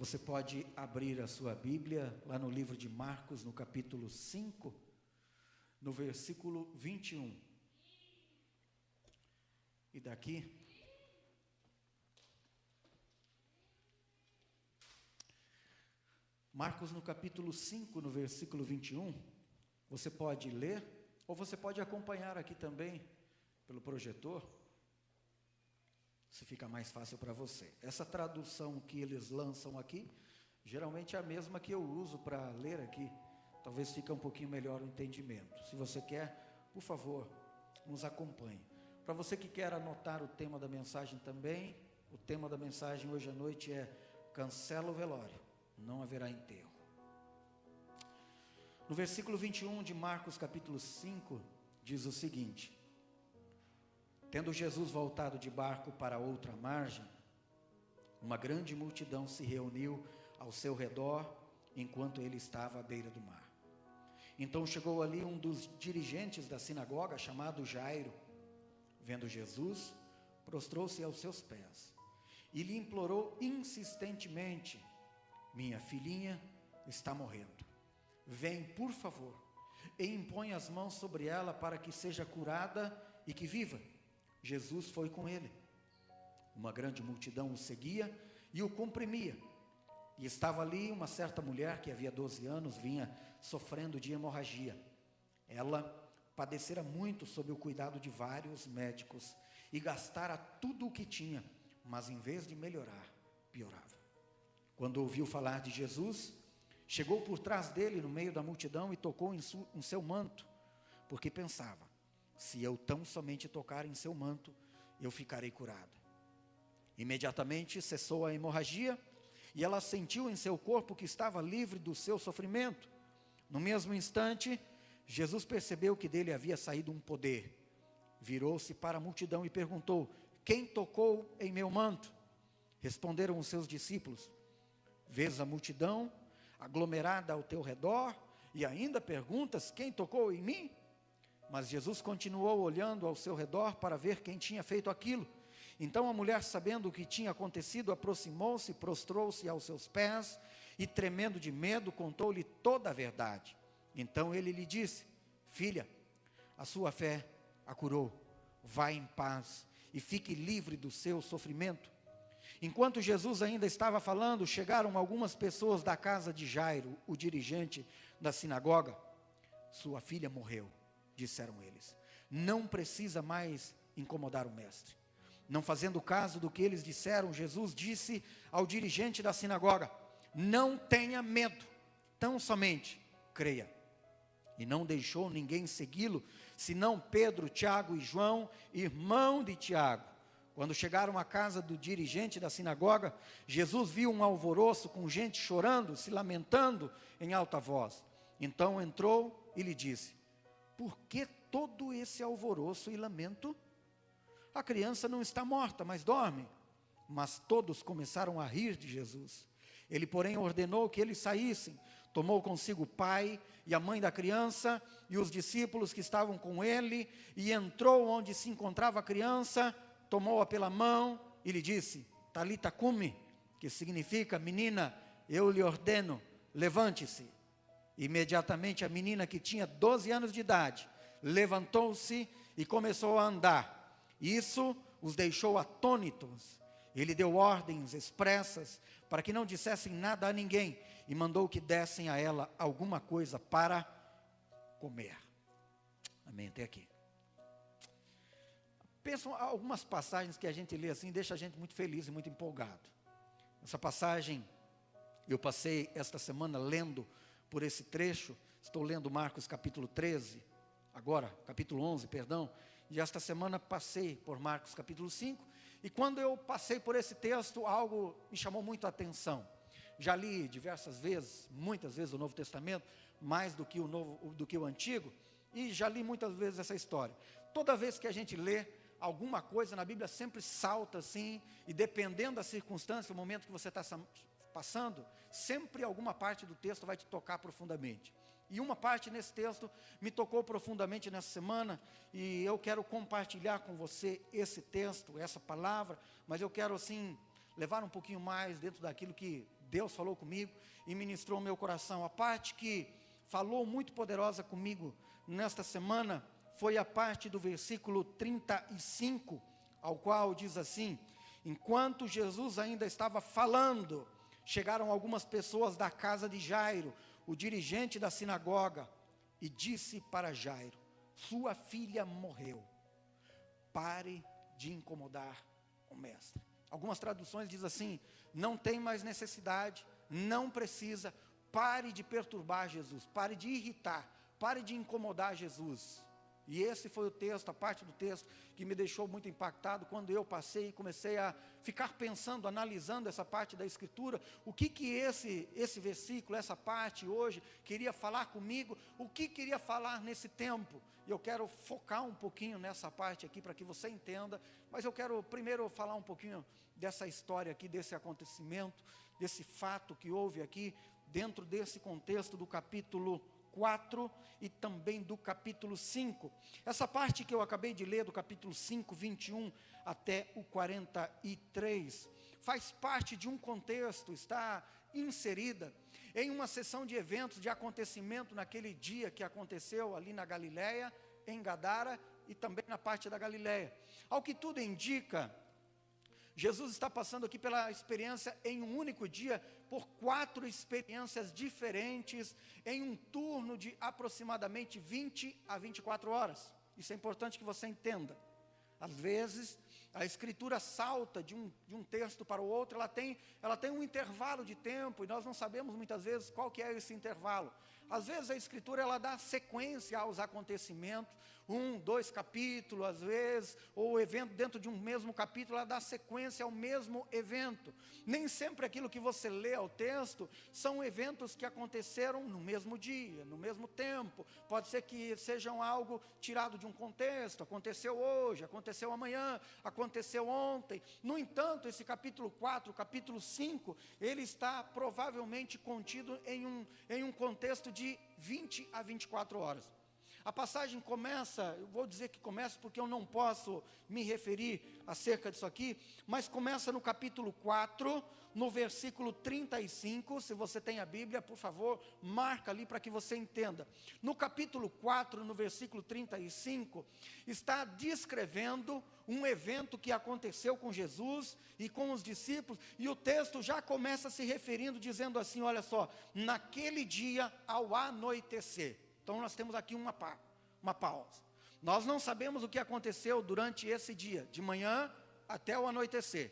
Você pode abrir a sua Bíblia lá no livro de Marcos, no capítulo 5, no versículo 21. E daqui, Marcos no capítulo 5, no versículo 21, você pode ler, ou você pode acompanhar aqui também, pelo projetor, se fica mais fácil para você. Essa tradução que eles lançam aqui, geralmente é a mesma que eu uso para ler aqui, talvez fique um pouquinho melhor o entendimento. Se você quer, por favor, nos acompanhe. Para você que quer anotar o tema da mensagem também, o tema da mensagem hoje à noite é: cancela o velório, não haverá enterro. No versículo 21 de Marcos capítulo 5, diz o seguinte: tendo Jesus voltado de barco para outra margem, uma grande multidão se reuniu ao seu redor, enquanto ele estava à beira do mar. Então chegou ali um dos dirigentes da sinagoga, chamado Jairo. Vendo Jesus, prostrou-se aos seus pés e lhe implorou insistentemente: minha filhinha está morrendo. Vem, por favor, e impõe as mãos sobre ela para que seja curada e que viva. Jesus foi com ele. Uma grande multidão o seguia e o comprimia. E estava ali uma certa mulher que havia 12 anos vinha sofrendo de hemorragia. Ela padecera muito sob o cuidado de vários médicos e gastara tudo o que tinha, mas em vez de melhorar, piorava. Quando ouviu falar de Jesus, chegou por trás dele no meio da multidão e tocou em seu manto, porque pensava: se eu tão somente tocar em seu manto, eu ficarei curada. Imediatamente cessou a hemorragia e ela sentiu em seu corpo que estava livre do seu sofrimento. No mesmo instante, Jesus percebeu que dele havia saído um poder. Virou-se para a multidão e perguntou: quem tocou em meu manto? Responderam os seus discípulos: vês a multidão aglomerada ao teu redor e ainda perguntas: quem tocou em mim? Mas Jesus continuou olhando ao seu redor para ver quem tinha feito aquilo. Então a mulher, sabendo o que tinha acontecido, aproximou-se, prostrou-se aos seus pés e, tremendo de medo, contou-lhe toda a verdade. Então ele lhe disse: filha, a sua fé a curou, vá em paz e fique livre do seu sofrimento. Enquanto Jesus ainda estava falando, chegaram algumas pessoas da casa de Jairo, o dirigente da sinagoga. Sua filha morreu, disseram eles. Não precisa mais incomodar o mestre. Não fazendo caso do que eles disseram, Jesus disse ao dirigente da sinagoga: não tenha medo, tão somente creia. E não deixou ninguém segui-lo, senão Pedro, Tiago e João, irmão de Tiago. Quando chegaram à casa do dirigente da sinagoga, Jesus viu um alvoroço com gente chorando, se lamentando em alta voz. Então entrou e lhe disse: por que todo esse alvoroço e lamento? A criança não está morta, mas dorme. Mas todos começaram a rir de Jesus. Ele, porém, ordenou que eles saíssem. Tomou consigo o pai e a mãe da criança e os discípulos que estavam com ele, e entrou onde se encontrava a criança, tomou-a pela mão e lhe disse: Talita cumi, que significa: menina, eu lhe ordeno, levante-se. Imediatamente a menina, que tinha 12 anos de idade, levantou-se e começou a andar. Isso os deixou atônitos. Ele deu ordens expressas para que não dissessem nada a ninguém e mandou que dessem a ela alguma coisa para comer. Amém, até aqui. Pensam algumas passagens que a gente lê assim, deixa a gente muito feliz e muito empolgado. Essa passagem, eu passei esta semana lendo por esse trecho. Estou lendo Marcos capítulo 13, agora, capítulo 11, perdão. E esta semana passei por Marcos capítulo 5. E quando eu passei por esse texto, algo me chamou muito a atenção. Já li diversas vezes, muitas vezes o Novo Testamento, mais do que o Antigo. E já li muitas vezes essa história. Toda vez que a gente lê alguma coisa na Bíblia, sempre salta assim. E dependendo da circunstância, o momento que você está passando, sempre alguma parte do texto vai te tocar profundamente. E uma parte nesse texto me tocou profundamente nessa semana, e eu quero compartilhar com você esse texto, essa palavra, mas eu quero assim, levar um pouquinho mais dentro daquilo que Deus falou comigo e ministrou o meu coração. A parte que falou muito poderosa comigo nesta semana foi a parte do versículo 35, ao qual diz assim: enquanto Jesus ainda estava falando, chegaram algumas pessoas da casa de Jairo, o dirigente da sinagoga, e disse para Jairo: sua filha morreu, pare de incomodar o mestre. Algumas traduções dizem assim: não tem mais necessidade, não precisa, pare de perturbar Jesus, pare de irritar, pare de incomodar Jesus. E esse foi o texto, a parte do texto que me deixou muito impactado quando eu passei e comecei a ficar pensando, analisando essa parte da Escritura, o que esse versículo, essa parte hoje queria falar comigo, o que queria falar nesse tempo. E eu quero focar um pouquinho nessa parte aqui para que você entenda, mas eu quero primeiro falar um pouquinho dessa história aqui, desse acontecimento, desse fato que houve aqui, dentro desse contexto do capítulo 4 e também do capítulo 5. Essa parte que eu acabei de ler, do capítulo 5, 21 até o 43, faz parte de um contexto, está inserida em uma sessão de eventos, de acontecimento naquele dia que aconteceu ali na Galileia, em Gadara e também na parte da Galileia. Ao que tudo indica, Jesus está passando aqui pela experiência em um único dia, por 4 experiências diferentes, em um turno de aproximadamente 20 a 24 horas. Isso é importante que você entenda. Às vezes, a Escritura salta de um texto para o outro, ela tem um intervalo de tempo, e nós não sabemos muitas vezes qual que é esse intervalo. Às vezes a Escritura ela dá sequência aos acontecimentos, 1, 2 capítulos, às vezes, ou o evento dentro de um mesmo capítulo, ela dá sequência ao mesmo evento. Nem sempre aquilo que você lê ao texto são eventos que aconteceram no mesmo dia, no mesmo tempo. Pode ser que sejam algo tirado de um contexto, aconteceu hoje, aconteceu amanhã, aconteceu ontem. No entanto, esse capítulo 4, capítulo 5, ele está provavelmente contido em um contexto de 20 a 24 horas. A passagem começa, eu vou dizer que começa porque eu não posso me referir acerca disso aqui, mas começa no capítulo 4, no versículo 35, se você tem a Bíblia, por favor, marca ali para que você entenda. No capítulo 4, no versículo 35, está descrevendo um evento que aconteceu com Jesus e com os discípulos, e o texto já começa se referindo, dizendo assim, olha só, naquele dia ao anoitecer. Então nós temos aqui uma pausa. Nós não sabemos o que aconteceu durante esse dia, de manhã até o anoitecer.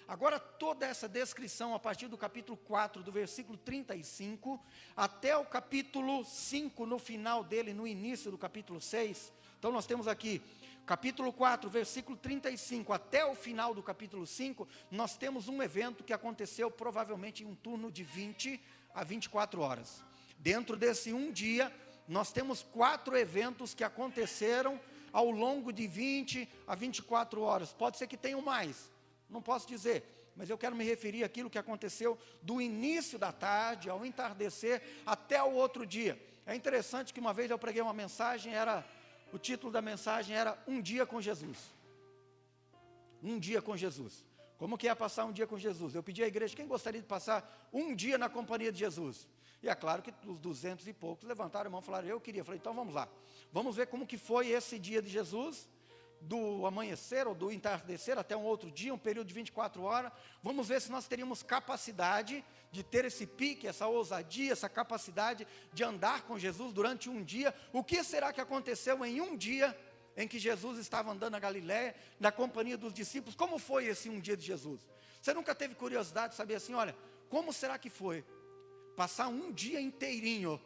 Agora toda essa descrição a partir do capítulo 4, do versículo 35, até o capítulo 5, no final dele, no início do capítulo 6. Então nós temos aqui, capítulo 4, versículo 35, até o final do capítulo 5, nós temos um evento que aconteceu provavelmente em um turno de 20 a 24 horas. Dentro desse um dia, nós temos 4 eventos que aconteceram ao longo de 20 a 24 horas. Pode ser que tenham mais, não posso dizer, mas eu quero me referir àquilo que aconteceu do início da tarde, ao entardecer, até o outro dia. É interessante que uma vez eu preguei uma mensagem, o título da mensagem era Um Dia com Jesus. Um dia com Jesus. Como que é passar um dia com Jesus? Eu pedi à igreja, quem gostaria de passar um dia na companhia de Jesus? E é claro que os 200 e poucos levantaram a mão e falaram, eu queria. Eu falei, então vamos lá. Vamos ver como que foi esse dia de Jesus, do amanhecer ou do entardecer até um outro dia, um período de 24 horas. Vamos ver se nós teríamos capacidade de ter esse pique, essa ousadia, essa capacidade de andar com Jesus durante um dia. O que será que aconteceu em um dia em que Jesus estava andando na Galileia, na companhia dos discípulos? Como foi esse um dia de Jesus? Você nunca teve curiosidade de saber assim, olha, como será que foi passar um dia inteirinho,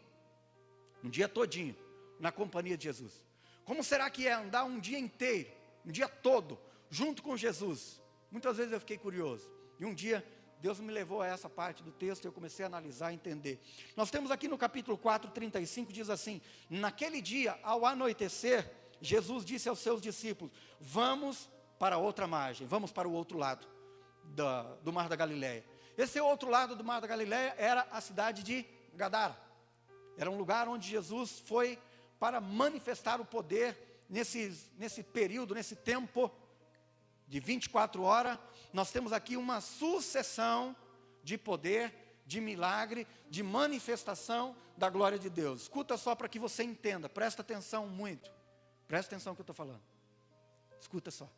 um dia todinho, na companhia de Jesus? Como será que é andar um dia inteiro, um dia todo, junto com Jesus? Muitas vezes eu fiquei curioso, e um dia Deus me levou a essa parte do texto, e eu comecei a analisar, a entender. Nós temos aqui no capítulo 4, 35, diz assim, naquele dia, ao anoitecer, Jesus disse aos seus discípulos, vamos para outra margem, vamos para o outro lado do Mar da Galileia. Esse outro lado do Mar da Galileia era a cidade de Gadara. Era um lugar onde Jesus foi para manifestar o poder nesse período, nesse tempo de 24 horas. Nós temos aqui uma sucessão de poder de milagre, de manifestação da glória de Deus. Escuta só para que você entenda, presta atenção muito. Presta atenção no que eu estou falando. Escuta só.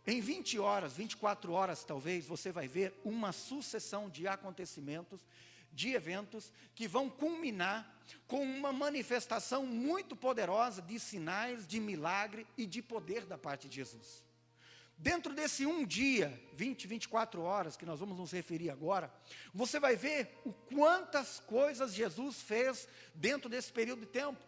Em 20 horas, 24 horas talvez, você vai ver uma sucessão de acontecimentos, de eventos, que vão culminar com uma manifestação muito poderosa de sinais, de milagre e de poder da parte de Jesus. Dentro desse um dia, 24 horas, que nós vamos nos referir agora, você vai ver o quantas coisas Jesus fez dentro desse período de tempo.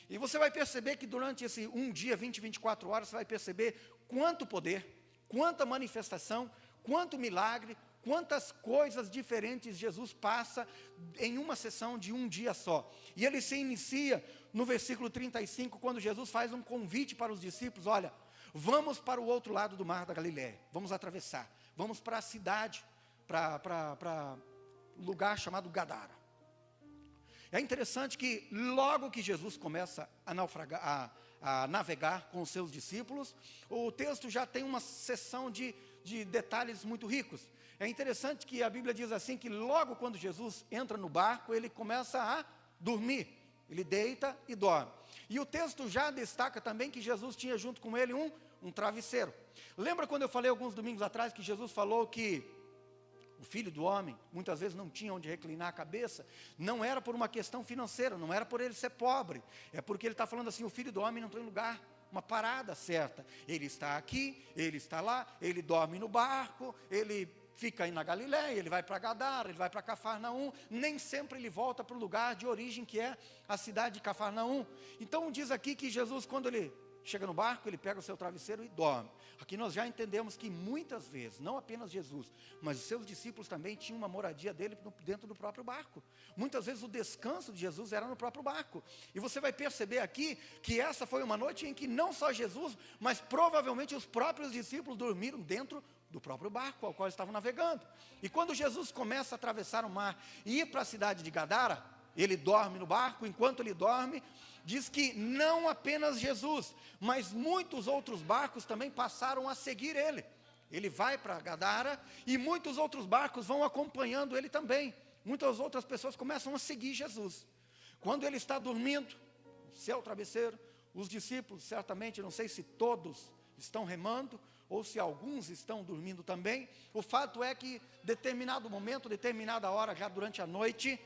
E você vai perceber que durante esse um dia, 24 horas, você vai perceber quanto poder, quanta manifestação, quanto milagre, quantas coisas diferentes Jesus passa em uma sessão de um dia só. E ele se inicia no versículo 35, quando Jesus faz um convite para os discípulos: olha, vamos para o outro lado do mar da Galileia, vamos atravessar, vamos para a cidade, para um lugar chamado Gadara. É interessante que logo que Jesus começa a navegar com os seus discípulos, o texto já tem uma seção de detalhes muito ricos. É interessante que a Bíblia diz assim, que logo quando Jesus entra no barco, ele começa a dormir, ele deita e dorme. E o texto já destaca também que Jesus tinha junto com ele um travesseiro. Lembra quando eu falei alguns domingos atrás que Jesus falou que o Filho do Homem, muitas vezes não tinha onde reclinar a cabeça? Não era por uma questão financeira, não era por ele ser pobre, é porque ele está falando assim, o Filho do Homem não tem lugar, uma parada certa. Ele está aqui, ele está lá, ele dorme no barco, ele fica aí na Galileia, ele vai para Gadara, ele vai para Cafarnaum, nem sempre ele volta para o lugar de origem que é a cidade de Cafarnaum. Então diz aqui que Jesus, quando ele chega no barco, ele pega o seu travesseiro e dorme. Aqui nós já entendemos que muitas vezes, não apenas Jesus, mas os seus discípulos também tinham uma moradia dele dentro do próprio barco. Muitas vezes o descanso de Jesus era no próprio barco. E você vai perceber aqui que essa foi uma noite em que não só Jesus, mas provavelmente os próprios discípulos dormiram dentro do próprio barco ao qual estavam navegando. E quando Jesus começa a atravessar o mar e ir para a cidade de Gadara, ele dorme no barco. Enquanto ele dorme, diz que não apenas Jesus, mas muitos outros barcos também passaram a seguir ele. Ele vai para Gadara e muitos outros barcos vão acompanhando ele também. Muitas outras pessoas começam a seguir Jesus. Quando ele está dormindo, o seu travesseiro, os discípulos, certamente, não sei se todos estão remando, ou se alguns estão dormindo também. O fato é que, determinado momento, determinada hora, já durante a noite,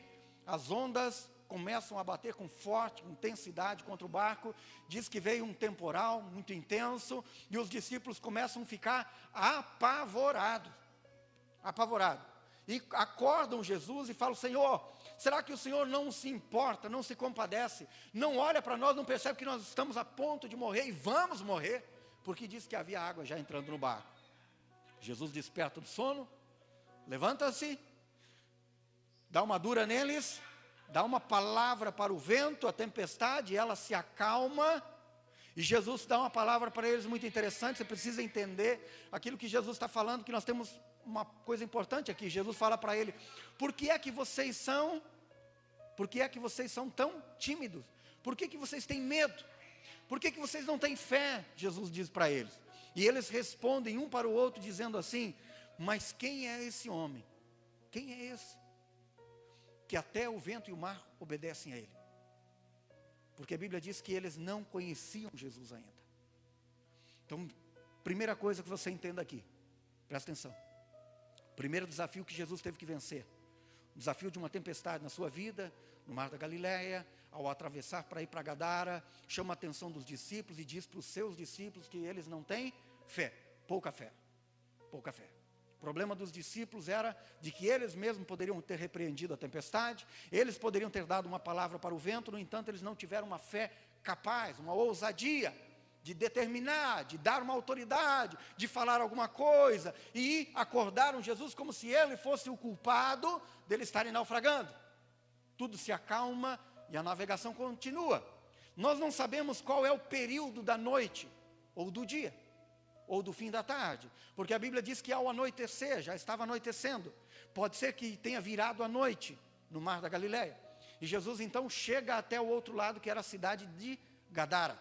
as ondas começam a bater com forte intensidade contra o barco. Diz que veio um temporal muito intenso, e os discípulos começam a ficar apavorados. E acordam Jesus e falam: Senhor, será que o Senhor não se importa, não se compadece, não olha para nós, não percebe que nós estamos a ponto de morrer e vamos morrer? Porque diz que havia água já entrando no barco. Jesus desperta do sono, levanta-se, dá uma dura neles, dá uma palavra para o vento, a tempestade, ela se acalma, e Jesus dá uma palavra para eles muito interessante. Você precisa entender aquilo que Jesus está falando, que nós temos uma coisa importante aqui. Jesus fala para ele: por que é que vocês são tão tímidos? Por que vocês têm medo? Por que vocês não têm fé? Jesus diz para eles. E eles respondem um para o outro dizendo assim: mas quem é esse homem? Quem é esse? Que até o vento e o mar obedecem a ele. Porque a Bíblia diz que eles não conheciam Jesus ainda. Então, primeira coisa que você entenda aqui, presta atenção. Primeiro desafio que Jesus teve que vencer. O desafio de uma tempestade na sua vida, no mar da Galileia, ao atravessar para ir para Gadara, chama a atenção dos discípulos e diz para os seus discípulos que eles não têm fé, pouca fé, pouca fé. O problema dos discípulos era de que eles mesmos poderiam ter repreendido a tempestade, eles poderiam ter dado uma palavra para o vento, no entanto eles não tiveram uma fé capaz, uma ousadia de determinar, de dar uma autoridade, de falar alguma coisa, e acordaram Jesus como se ele fosse o culpado deles estarem naufragando. Tudo se acalma e a navegação continua. Nós não sabemos qual é o período da noite, ou do dia, ou do fim da tarde, porque a Bíblia diz que ao anoitecer, já estava anoitecendo, pode ser que tenha virado a noite no mar da Galileia, e Jesus então chega até o outro lado, que era a cidade de Gadara.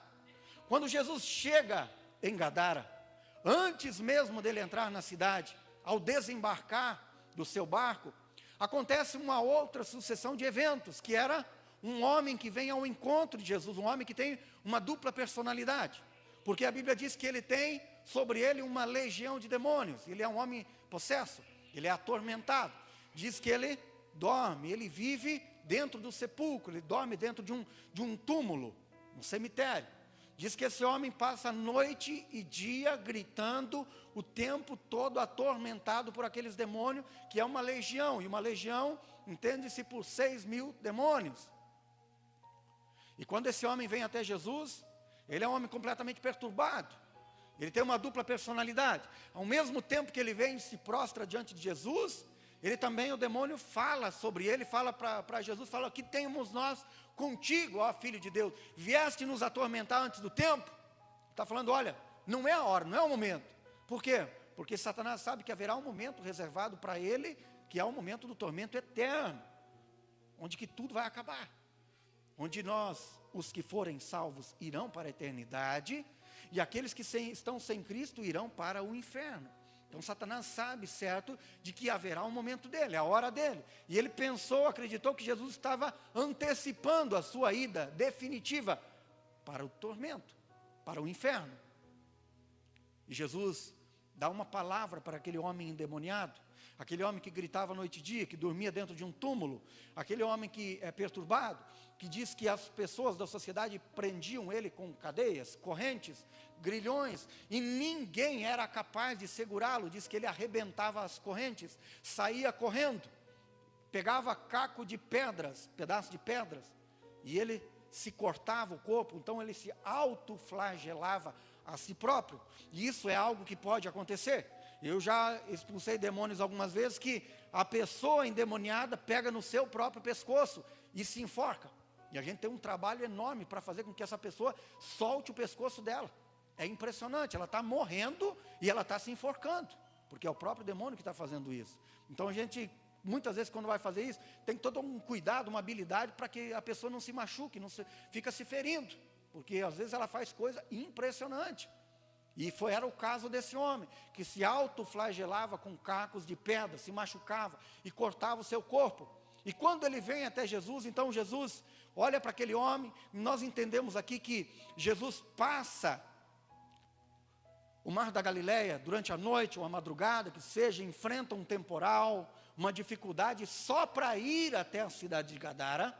Quando Jesus chega em Gadara, antes mesmo dele entrar na cidade, ao desembarcar do seu barco, acontece uma outra sucessão de eventos, que era um homem que vem ao encontro de Jesus, um homem que tem uma dupla personalidade, porque a Bíblia diz que ele tem sobre ele uma legião de demônios, ele é um homem possesso, ele é atormentado, diz que ele dorme, ele vive dentro do sepulcro, ele dorme dentro de um túmulo, um cemitério. Diz que esse homem passa noite e dia gritando o tempo todo, atormentado por aqueles demônios, que é uma legião, e uma legião entende-se por 6.000 demônios. E quando esse homem vem até Jesus, ele é um homem completamente perturbado, ele tem uma dupla personalidade. Ao mesmo tempo que ele vem e se prostra diante de Jesus, ele também, o demônio fala sobre ele, fala para Jesus, fala: que temos nós contigo, ó Filho de Deus, vieste nos atormentar antes do tempo? Está falando: olha, não é a hora, não é o momento. Por quê? Porque Satanás sabe que haverá um momento reservado para ele, que é o momento do tormento eterno, onde que tudo vai acabar, onde nós, os que forem salvos, irão para a eternidade, e aqueles que estão sem Cristo irão para o inferno. Então Satanás sabe, certo, de que haverá um momento dele, a hora dele. E ele pensou, acreditou que Jesus estava antecipando a sua ida definitiva para o tormento, para o inferno. E Jesus dá uma palavra para aquele homem endemoniado, aquele homem que gritava noite e dia, que dormia dentro de um túmulo, aquele homem que é perturbado, que diz que as pessoas da sociedade prendiam ele com cadeias, correntes, grilhões, e ninguém era capaz de segurá-lo. Diz que ele arrebentava as correntes, saía correndo, pegava caco de pedras, pedaços de pedras, e ele se cortava o corpo, então ele se autoflagelava a si próprio, e isso é algo que pode acontecer. Eu já expulsei demônios algumas vezes, que a pessoa endemoniada pega no seu próprio pescoço e se enforca, e a gente tem um trabalho enorme para fazer com que essa pessoa solte o pescoço dela. É impressionante, ela está morrendo e ela está se enforcando, porque é o próprio demônio que está fazendo isso. Então a gente, muitas vezes, quando vai fazer isso, tem todo um cuidado, uma habilidade para que a pessoa não se machuque, fica se ferindo, porque às vezes ela faz coisa impressionante. E era o caso desse homem, que se autoflagelava com cacos de pedra, se machucava e cortava o seu corpo. E quando ele vem até Jesus, então Jesus olha para aquele homem. Nós entendemos aqui que Jesus passa o mar da Galileia durante a noite ou a madrugada, que seja, enfrenta um temporal, uma dificuldade, só para ir até a cidade de Gadara,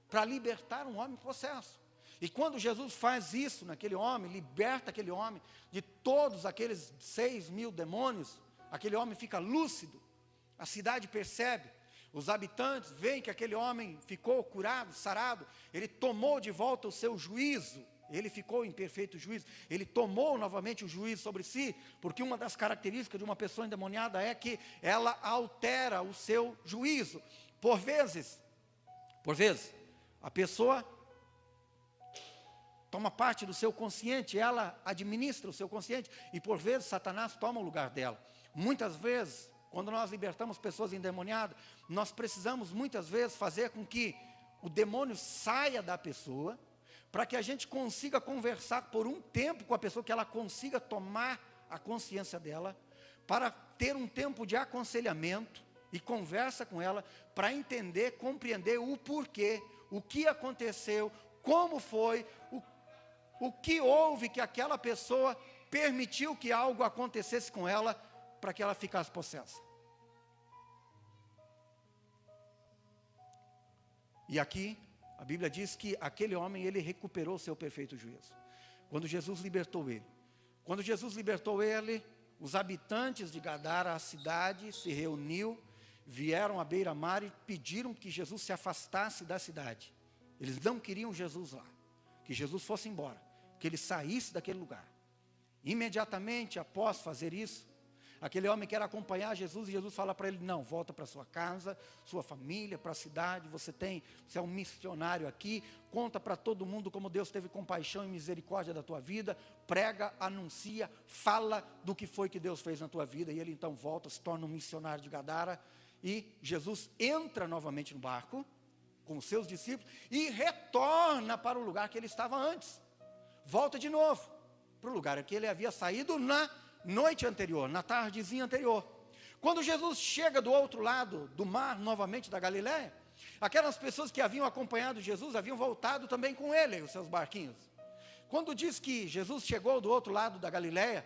para libertar um homem possesso. E quando Jesus faz isso naquele homem, liberta aquele homem de todos aqueles 6.000 demônios, aquele homem fica lúcido, a cidade percebe, os habitantes veem que aquele homem ficou curado, sarado, ele tomou de volta o seu juízo, ele ficou em perfeito juízo, ele tomou novamente o juízo sobre si, porque uma das características de uma pessoa endemoniada é que ela altera o seu juízo. Por vezes, a pessoa toma parte do seu consciente, ela administra o seu consciente, e por vezes Satanás toma o lugar dela. Muitas vezes, quando nós libertamos pessoas endemoniadas, nós precisamos muitas vezes fazer com que o demônio saia da pessoa, para que a gente consiga conversar por um tempo com a pessoa, que ela consiga tomar a consciência dela, para ter um tempo de aconselhamento e conversa com ela, para entender, compreender o porquê, o que aconteceu, como foi, o que houve que aquela pessoa permitiu que algo acontecesse com ela, para que ela ficasse possessa. E aqui a Bíblia diz que aquele homem, ele recuperou o seu perfeito juízo, quando Jesus libertou ele. Quando Jesus libertou ele, os habitantes de Gadara, a cidade, se reuniu, vieram à beira-mar e pediram que Jesus se afastasse da cidade. Eles não queriam Jesus lá, que Jesus fosse embora, que ele saísse daquele lugar. Imediatamente após fazer isso, aquele homem quer acompanhar Jesus, e Jesus fala para ele: não, volta para sua casa, sua família, para a cidade, você é um missionário aqui, conta para todo mundo como Deus teve compaixão e misericórdia da tua vida, prega, anuncia, fala do que foi que Deus fez na tua vida. E ele então volta, se torna um missionário de Gadara, e Jesus entra novamente no barco, com os seus discípulos, e retorna para o lugar que ele estava antes, volta de novo para o lugar que ele havia saído na noite anterior, na tardezinha anterior. Quando Jesus chega do outro lado do mar, novamente da Galiléia, aquelas pessoas que haviam acompanhado Jesus, haviam voltado também com ele, os seus barquinhos. Quando diz que Jesus chegou do outro lado da Galiléia,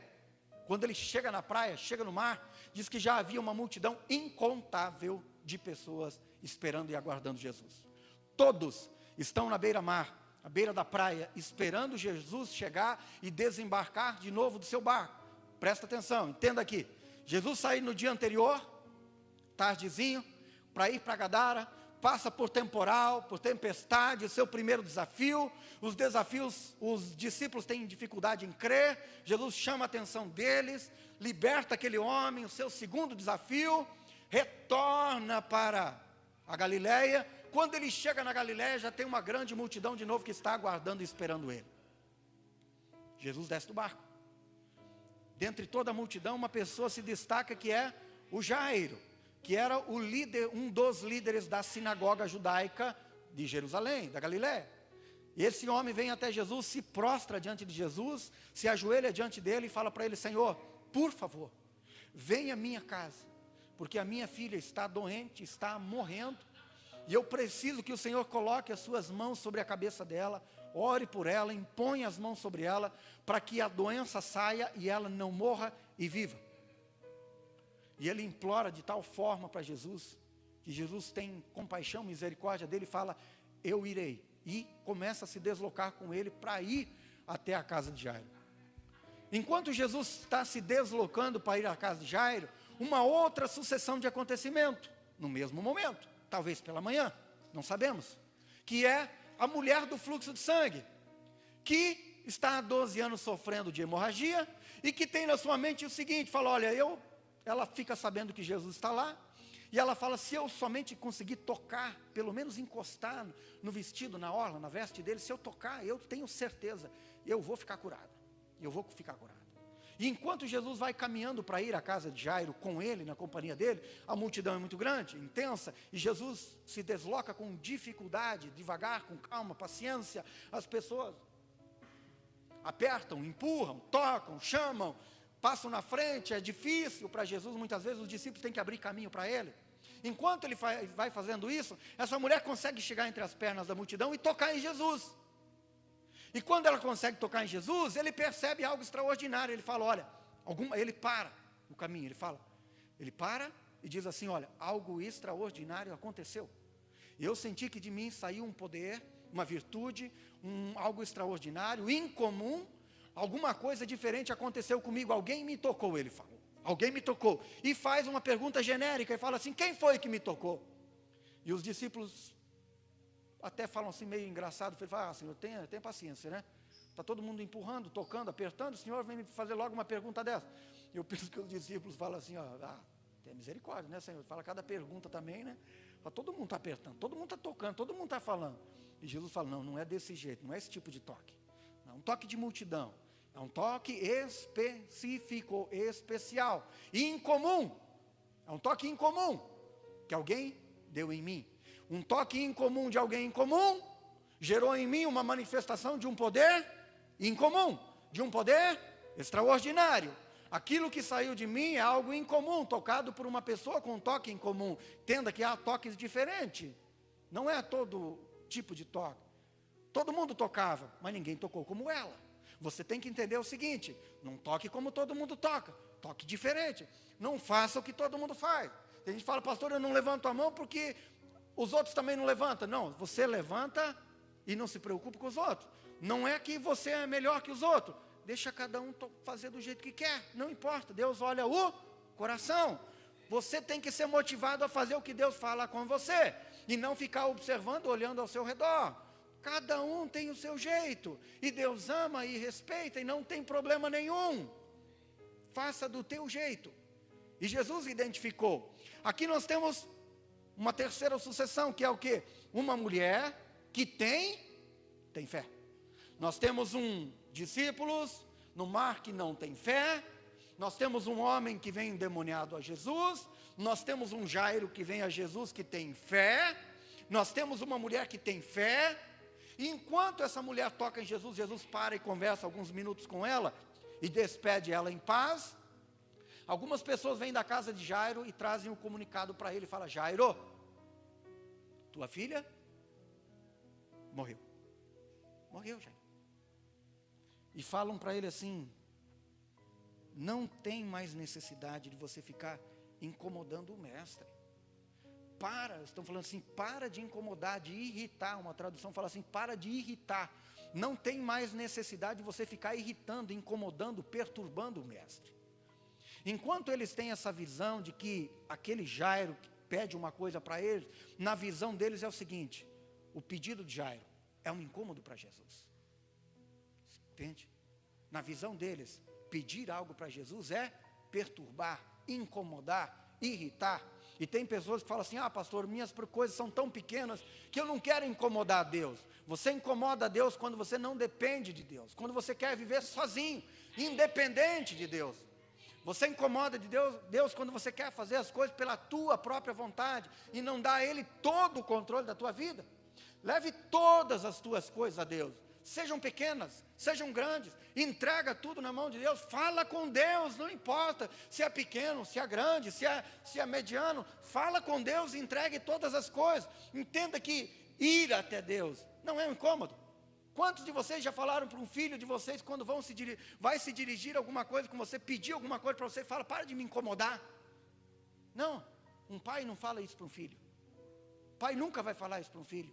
quando ele chega na praia, chega no mar, diz que já havia uma multidão incontável de pessoas esperando e aguardando Jesus. Todos estão na beira-mar, à beira da praia, esperando Jesus chegar e desembarcar de novo do seu barco. Presta atenção, entenda aqui. Jesus saiu no dia anterior, tardezinho, para ir para Gadara, passa por temporal, por tempestade, o seu primeiro desafio. Os desafios, os discípulos têm dificuldade em crer. Jesus chama a atenção deles, liberta aquele homem, o seu segundo desafio, retorna para a Galiléia. Quando ele chega na Galiléia, já tem uma grande multidão de novo que está aguardando e esperando ele. Jesus desce do barco. Dentre toda a multidão, uma pessoa se destaca que é o Jairo, que era o líder, um dos líderes da sinagoga judaica de Jerusalém, da Galiléia. E esse homem vem até Jesus, se prostra diante de Jesus, se ajoelha diante dele e fala para ele: Senhor, por favor, venha à minha casa, porque a minha filha está doente, está morrendo, e eu preciso que o Senhor coloque as suas mãos sobre a cabeça dela, ore por ela, imponha as mãos sobre ela, para que a doença saia e ela não morra e viva. E ele implora de tal forma para Jesus, que Jesus tem compaixão, misericórdia dele, e fala: eu irei. E começa a se deslocar com ele para ir até a casa de Jairo. Enquanto Jesus está se deslocando para ir à casa de Jairo, uma outra sucessão de acontecimentos, no mesmo momento, talvez pela manhã, não sabemos, que é a mulher do fluxo de sangue, que está há 12 anos sofrendo de hemorragia, e que tem na sua mente o seguinte, fala: olha, ela fica sabendo que Jesus está lá, e ela fala: se eu somente conseguir tocar, pelo menos encostar no vestido, na orla, na veste dele, se eu tocar, eu tenho certeza, eu vou ficar curada, E enquanto Jesus vai caminhando para ir à casa de Jairo, com ele, na companhia dele, a multidão é muito grande, intensa, e Jesus se desloca com dificuldade, devagar, com calma, paciência. As pessoas apertam, empurram, tocam, chamam, passam na frente. É difícil para Jesus, muitas vezes os discípulos têm que abrir caminho para ele. Enquanto ele vai fazendo isso, essa mulher consegue chegar entre as pernas da multidão e tocar em Jesus. E quando ela consegue tocar em Jesus, ele percebe algo extraordinário. Ele fala: olha, ele para no caminho, ele para e diz assim: olha, algo extraordinário aconteceu. Eu senti que de mim saiu um poder, uma virtude, algo extraordinário, incomum, alguma coisa diferente aconteceu comigo, alguém me tocou, ele fala. Alguém me tocou. E faz uma pergunta genérica e fala assim: quem foi que me tocou? E os discípulos até falam assim, meio engraçado. Ele fala: Senhor, tenha paciência, né? Está todo mundo empurrando, tocando, apertando, o Senhor vem me fazer logo uma pergunta dessa. Eu penso que os discípulos falam assim: tem misericórdia, né, Senhor? Fala cada pergunta também, né? Fala: todo mundo está apertando, todo mundo está tocando, todo mundo está falando. E Jesus fala: não é desse jeito, não é esse tipo de toque. Não é um toque de multidão, é um toque específico, especial, incomum. É um toque incomum que alguém deu em mim. Um toque incomum de alguém incomum gerou em mim uma manifestação de um poder incomum, de um poder extraordinário. Aquilo que saiu de mim é algo incomum, tocado por uma pessoa com um toque incomum. Entenda que há toques diferentes, não é todo tipo de toque. Todo mundo tocava, mas ninguém tocou como ela. Você tem que entender o seguinte: não toque como todo mundo toca, toque diferente. Não faça o que todo mundo faz. Tem gente que fala: pastor, eu não levanto a mão porque os outros também não levantam. Não, você levanta e não se preocupe com os outros. Não é que você é melhor que os outros. Deixa cada um fazer do jeito que quer. Não importa, Deus olha o coração. Você tem que ser motivado a fazer o que Deus fala com você. E não ficar observando, olhando ao seu redor. Cada um tem o seu jeito. E Deus ama e respeita e não tem problema nenhum. Faça do teu jeito. E Jesus identificou. Aqui nós temos uma terceira sucessão, que é o quê? Uma mulher que tem fé. Nós temos discípulos no mar que não tem fé. Nós temos um homem que vem endemoniado a Jesus. Nós temos um Jairo que vem a Jesus que tem fé. Nós temos uma mulher que tem fé. E enquanto essa mulher toca em Jesus, Jesus para e conversa alguns minutos com ela e despede ela em paz. Algumas pessoas vêm da casa de Jairo e trazem um comunicado para ele, e fala: Jairo, tua filha morreu. Morreu, Jairo. E falam para ele assim: não tem mais necessidade de você ficar incomodando o mestre. Estão falando assim, para de incomodar, de irritar. Uma tradução fala assim, para de irritar. Não tem mais necessidade de você ficar irritando, incomodando, perturbando o mestre. Enquanto eles têm essa visão de que aquele Jairo que pede uma coisa para eles, na visão deles é o seguinte: o pedido de Jairo é um incômodo para Jesus. Entende? Na visão deles, pedir algo para Jesus é perturbar, incomodar, irritar. E tem pessoas que falam assim: pastor, minhas coisas são tão pequenas que eu não quero incomodar a Deus. Você incomoda a Deus quando você não depende de Deus, quando você quer viver sozinho, independente de Deus. Você incomoda de Deus quando você quer fazer as coisas pela tua própria vontade e não dá a Ele todo o controle da tua vida. Leve todas as tuas coisas a Deus, sejam pequenas, sejam grandes, entrega tudo na mão de Deus, fala com Deus, não importa se é pequeno, se é grande, se é mediano, fala com Deus, entregue todas as coisas. Entenda que ir até Deus não é um incômodo. Quantos de vocês já falaram para um filho de vocês, quando vai se dirigir alguma coisa com você, pedir alguma coisa para você, fala: para de me incomodar? Não, um pai não fala isso para um filho. Pai nunca vai falar isso para um filho,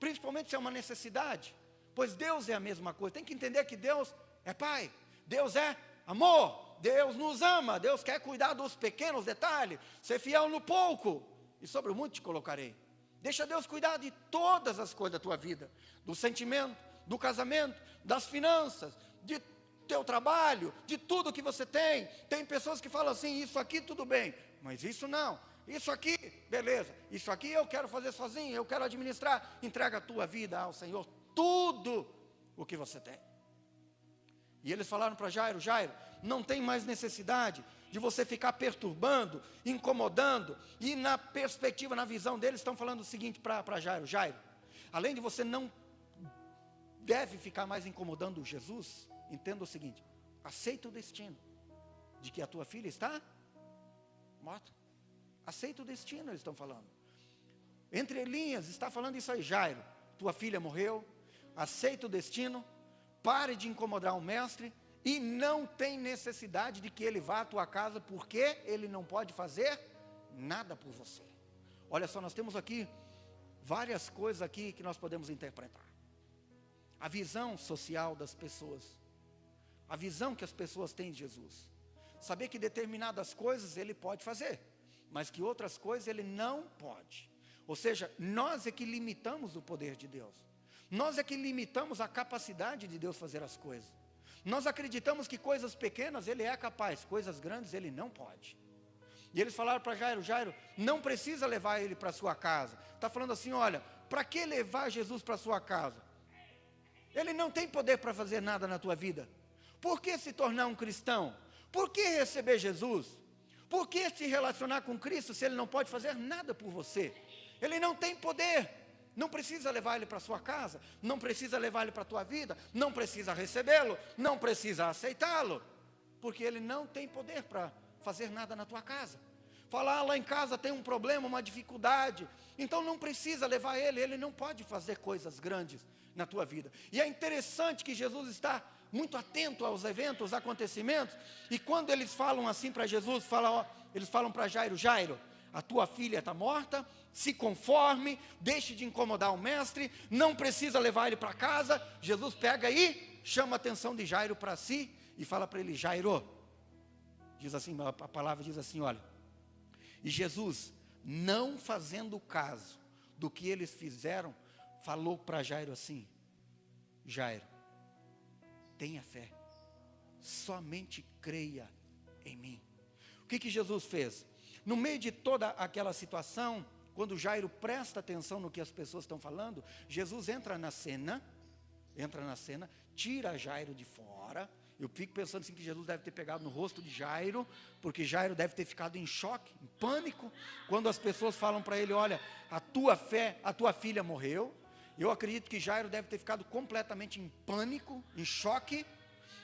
principalmente se é uma necessidade, pois Deus é a mesma coisa. Tem que entender que Deus é Pai, Deus é amor, Deus nos ama, Deus quer cuidar dos pequenos detalhes, ser fiel no pouco, e sobre o muito te colocarei. Deixa Deus cuidar de todas as coisas da tua vida, do sentimento, do casamento, das finanças, de teu trabalho, de tudo que você tem. Tem pessoas que falam assim: isso aqui tudo bem, mas isso não, isso aqui, beleza, isso aqui eu quero fazer sozinho, eu quero administrar. Entrega a tua vida ao Senhor, tudo o que você tem. E eles falaram para Jairo: Jairo, não tem mais necessidade de você ficar perturbando, incomodando. E na perspectiva, na visão deles, estão falando o seguinte para Jairo: Jairo, além de você não deve ficar mais incomodando Jesus, entenda o seguinte: aceita o destino de que a tua filha está morta. Aceita o destino, eles estão falando. Entre linhas, está falando isso aí: Jairo, tua filha morreu, aceita o destino, pare de incomodar o mestre, e não tem necessidade de que ele vá à tua casa, porque ele não pode fazer nada por você. Olha só, nós temos aqui várias coisas aqui que nós podemos interpretar. A visão social das pessoas, a visão que as pessoas têm de Jesus. Saber que determinadas coisas ele pode fazer, mas que outras coisas ele não pode. Ou seja, nós é que limitamos o poder de Deus. Nós é que limitamos a capacidade de Deus fazer as coisas. Nós acreditamos que coisas pequenas ele é capaz, coisas grandes ele não pode. E eles falaram para Jairo: Jairo, não precisa levar ele para sua casa. Está falando assim: olha, para que levar Jesus para sua casa? Ele não tem poder para fazer nada na tua vida. Por que se tornar um cristão? Por que receber Jesus? Por que se relacionar com Cristo se ele não pode fazer nada por você? Ele não tem poder. Não precisa levar ele para sua casa, não precisa levar ele para a tua vida, não precisa recebê-lo, não precisa aceitá-lo, porque ele não tem poder para fazer nada na tua casa. Falar: lá em casa tem um problema, uma dificuldade, então não precisa levar ele, ele não pode fazer coisas grandes na tua vida. E é interessante que Jesus está muito atento aos eventos, aos acontecimentos, e quando eles falam assim para Jesus, eles falam para Jairo: Jairo, a tua filha está morta, se conforme, deixe de incomodar o mestre, não precisa levar ele para casa. Jesus pega aí, chama a atenção de Jairo para si e fala para ele: Jairo, diz assim, a palavra diz assim, olha, e Jesus, não fazendo caso do que eles fizeram, falou para Jairo assim: Jairo, tenha fé, somente creia em mim. O que Jesus fez? No meio de toda aquela situação, quando Jairo presta atenção no que as pessoas estão falando, Jesus entra na cena, tira Jairo de fora. Eu fico pensando assim que Jesus deve ter pegado no rosto de Jairo, porque Jairo deve ter ficado em choque, em pânico, quando as pessoas falam para ele: olha, a tua filha morreu. Eu acredito que Jairo deve ter ficado completamente em pânico, em choque,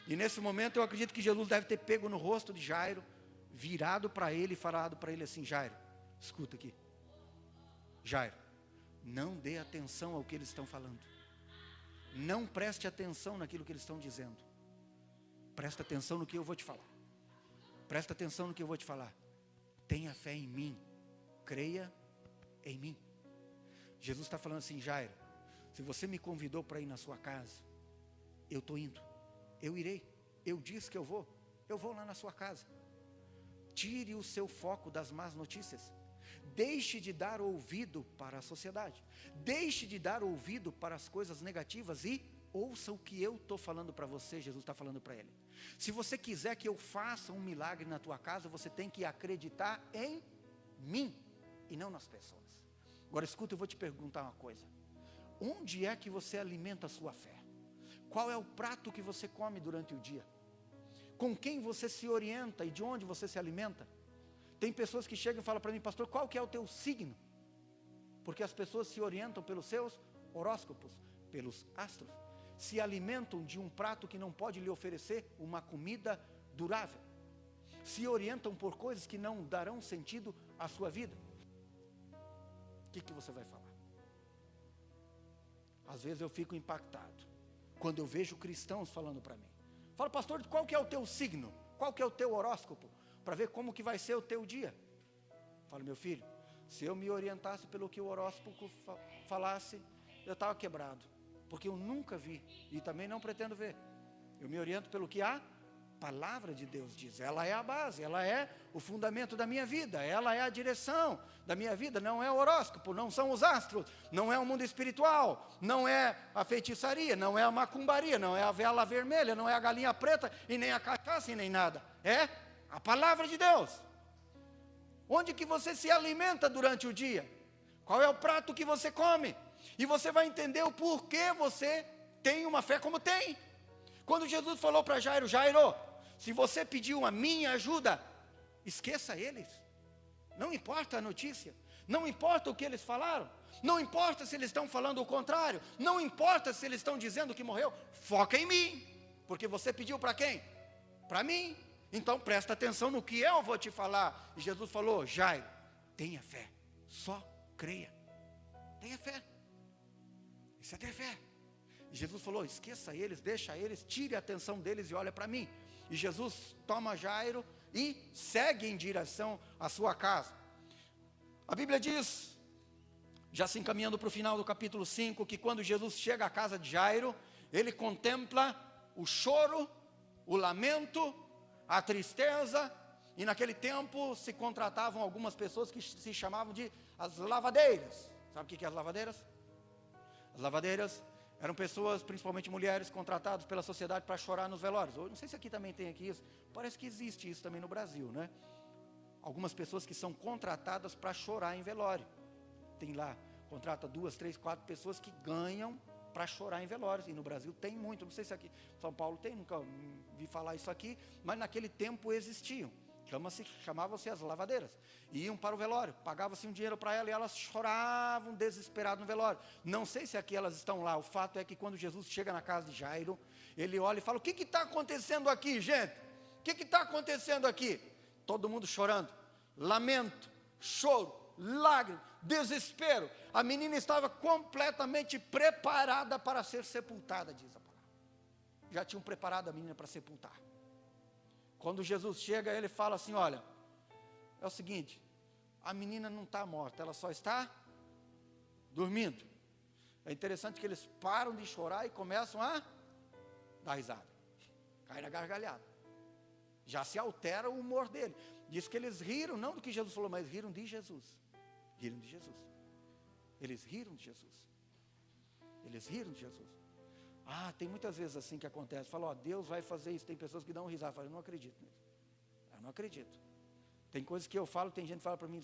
e nesse momento eu acredito que Jesus deve ter pego no rosto de Jairo virado para ele e falado para ele assim: Jairo, escuta aqui. Jairo, não dê atenção ao que eles estão falando. Não preste atenção naquilo que eles estão dizendo. Presta atenção no que eu vou te falar. Presta atenção no que eu vou te falar. Tenha fé em mim. Creia em mim. Jesus está falando assim: Jairo, se você me convidou para ir na sua casa, eu estou indo. Eu irei. Eu disse que eu vou lá na sua casa. Tire o seu foco das más notícias. Deixe de dar ouvido para a sociedade. Deixe de dar ouvido para as coisas negativas e ouça o que eu estou falando para você. Jesus está falando para ele. Se você quiser que eu faça um milagre na tua casa, você tem que acreditar em mim e não nas pessoas. Agora escuta, eu vou te perguntar uma coisa. Onde é que você alimenta a sua fé? Qual é o prato que você come durante o dia? Com quem você se orienta e de onde você se alimenta? Tem pessoas que chegam e falam para mim: pastor, qual que é o teu signo? Porque as pessoas se orientam pelos seus horóscopos, pelos astros. Se alimentam de um prato que não pode lhe oferecer uma comida durável. Se orientam por coisas que não darão sentido à sua vida. O que você vai falar? Às vezes eu fico impactado quando eu vejo cristãos falando para mim. Fala: pastor, qual que é o teu signo? Qual que é o teu horóscopo? Para ver como que vai ser o teu dia. Falo: meu filho, se eu me orientasse pelo que o horóscopo falasse, eu estava quebrado. Porque eu nunca vi e também não pretendo ver. Eu me oriento pelo que a palavra de Deus diz. Ela é a base, ela é o fundamento da minha vida, ela é a direção da minha vida. Não é o horóscopo, não são os astros, não é o mundo espiritual, não é a feitiçaria, não é a macumbaria, não é a vela vermelha, não é a galinha preta e nem a cachaça e nem nada. É a palavra de Deus. Onde que você se alimenta durante o dia? Qual é o prato que você come? E você vai entender o porquê você tem uma fé como tem. Quando Jesus falou para Jairo: Jairo, se você pediu a minha ajuda, esqueça eles. Não importa a notícia, não importa o que eles falaram, não importa se eles estão falando o contrário, não importa se eles estão dizendo que morreu, foca em mim, porque você pediu para quem? Para mim. Então presta atenção no que eu vou te falar. E Jesus falou: Jairo, tenha fé, só creia. Tenha fé. Isso é ter fé. E Jesus falou: esqueça eles, deixa eles, tire a atenção deles e olha para mim. E Jesus toma Jairo e segue em direção à sua casa. A Bíblia diz, já se encaminhando para o final do capítulo 5, que quando Jesus chega à casa de Jairo, ele contempla o choro, o lamento, a tristeza. E naquele tempo se contratavam algumas pessoas que se chamavam de as lavadeiras. Sabe o que é as lavadeiras? As lavadeiras eram pessoas, principalmente mulheres, contratadas pela sociedade para chorar nos velórios. Eu não sei se aqui também tem aqui isso. Parece que existe isso também no Brasil, né? Algumas pessoas que são contratadas para chorar em velório. Tem lá, contrata 2, 3, 4 pessoas que ganham para chorar em velórios. E no Brasil tem muito. Não sei se aqui em São Paulo tem, nunca vi falar isso aqui. Mas naquele tempo existiam. Chamavam-se as lavadeiras. Iam para o velório, pagavam-se um dinheiro para ela e elas choravam desesperadas no velório. Não sei se aqui elas estão lá. O fato é que quando Jesus chega na casa de Jairo, ele olha e fala: o que está acontecendo aqui, gente? O que está acontecendo aqui? Todo mundo chorando, lamento, choro, lágrimas, desespero. A menina estava completamente preparada para ser sepultada, diz a palavra. Já tinham preparado a menina para sepultar. Quando Jesus chega, ele fala assim: olha, é o seguinte, a menina não está morta, ela só está dormindo. É interessante que eles param de chorar e começam a dar risada, cair na gargalhada. Já se altera o humor dele. Diz que eles riram, não do que Jesus falou, mas riram de Jesus. Riram de Jesus. Eles riram de Jesus. Eles riram de Jesus. Ah, tem muitas vezes assim que acontece. Fala: ó, Deus vai fazer isso. Tem pessoas que dão risada. Fala: eu não acredito nisso. Eu não acredito. Tem coisas que eu falo, tem gente que fala para mim: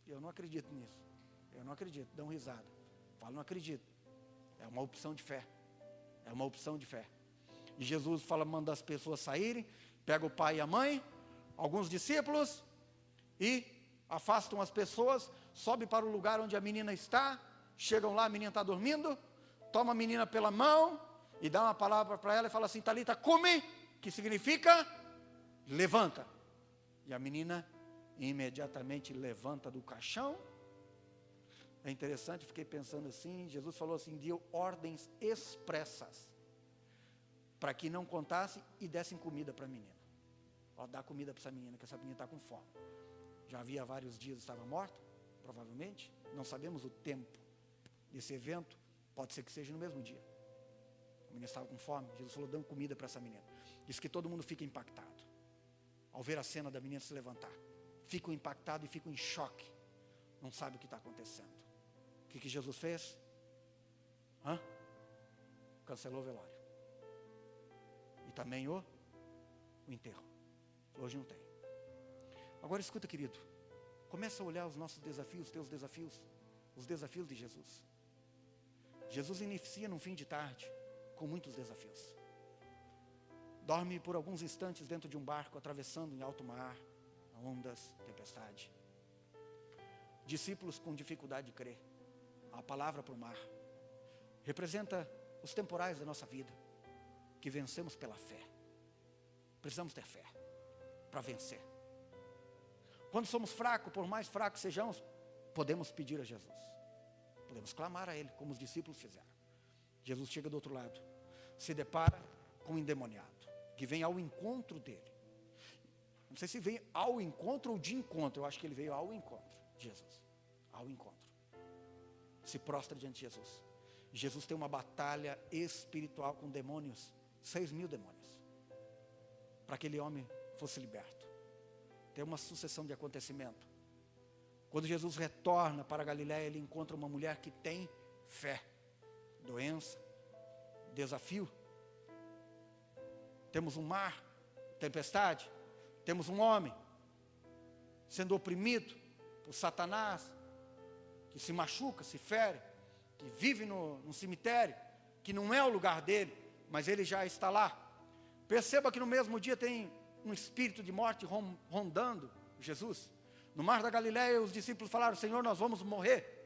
eu não acredito nisso. Eu não acredito. Dão risada. Falo: não acredito. É uma opção de fé. É uma opção de fé. E Jesus fala, manda as pessoas saírem, pega o pai e a mãe, alguns discípulos, e afastam as pessoas, sobe para o lugar onde a menina está, chegam lá, a menina está dormindo, toma a menina pela mão, e dá uma palavra para ela e fala assim: Talita cumi, que significa levanta. E a menina imediatamente levanta do caixão. É interessante, fiquei pensando assim, Jesus falou assim, deu ordens expressas, para que não contasse e dessem comida para a menina. Ó, dá comida para essa menina, que essa menina está com fome. Já havia vários dias, estava morta, provavelmente, não sabemos o tempo desse evento, pode ser que seja no mesmo dia. A menina estava com fome, Jesus falou, dão comida para essa menina. Diz que todo mundo fica impactado, ao ver a cena da menina se levantar. Ficam impactados e ficam em choque, não sabem o que está acontecendo. O que Jesus fez? Cancelou o velório. E também o enterro. Hoje não tem. Agora escuta, querido, começa a olhar os nossos desafios, teus desafios, os desafios de Jesus. Jesus inicia num fim de tarde, com muitos desafios. Dorme por alguns instantes dentro de um barco, atravessando em alto mar, ondas, tempestade. Discípulos com dificuldade de crer. A palavra para o mar. Representa os temporais da nossa vida, que vencemos pela fé. Precisamos ter fé para vencer. Quando somos fracos, por mais fracos sejamos, podemos pedir a Jesus. Podemos clamar a Ele, como os discípulos fizeram. Jesus chega do outro lado, se depara com um endemoniado, que vem ao encontro dele. Não sei se vem ao encontro ou de encontro, eu acho que ele veio ao encontro de Jesus. Ao encontro. Se prostra diante de Jesus. Jesus tem uma batalha espiritual com demônios, 6.000 demônios, para que aquele homem fosse liberto. Tem uma sucessão de acontecimentos. Quando Jesus retorna para a Galiléia, ele encontra uma mulher que tem fé, doença, desafio. Temos um mar, tempestade, temos um homem sendo oprimido por Satanás, que se machuca, se fere, que vive no cemitério, que não é o lugar dele, mas ele já está lá. Perceba que no mesmo dia tem um espírito de morte rondando Jesus. No mar da Galiléia, os discípulos falaram, Senhor, nós vamos morrer.